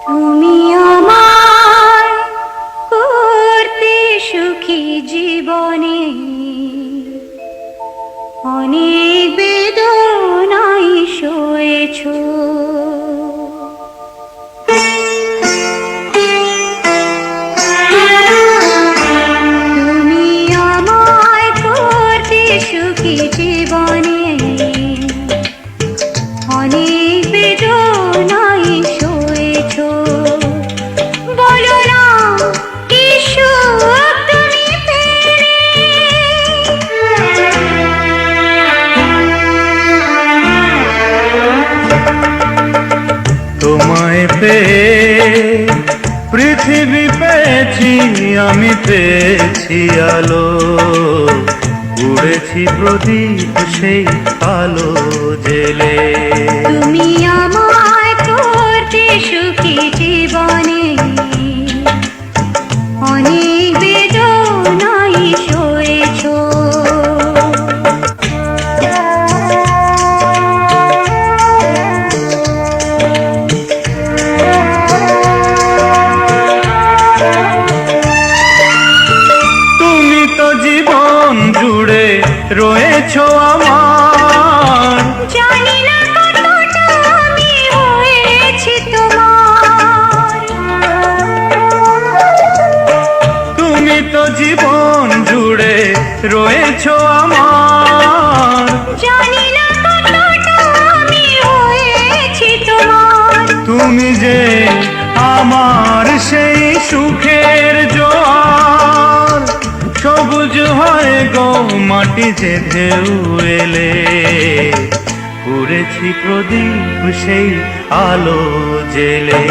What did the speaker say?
তুমি আমার করতে সুখী জীবনে অনেক বেদনায় সয়েছো। তুমি আমায় করতে সুখী জীবনে অনেক বেদনায় সয়েছো। বলো না কি সুখ তুমি পেলে, তোমায় পেয়ে পৃথিবী পেয়েছি, আমি পেয়েছি আলো, উড়েছি প্রদীপ সেই আলো জেলে। তুমি আমায় করতে সুখী জীবনে অনেক বেদনায় সয়েছো। তুমি তো জীবন জুড়ে রয়েছো আমার, জানি না কতটা আমি হয়েছি তোমার। তুমি তো জীবন জুড়ে রয়েছো আমার, জানি না কতটা আমি হয়েছি তোমার। তুমি যে আমার সেই সুখের জোয়ার, সবুজ হয় গো মাটি যে ঢেউ এলে, উড়েছি প্রদীপ সেই আলো জেলে।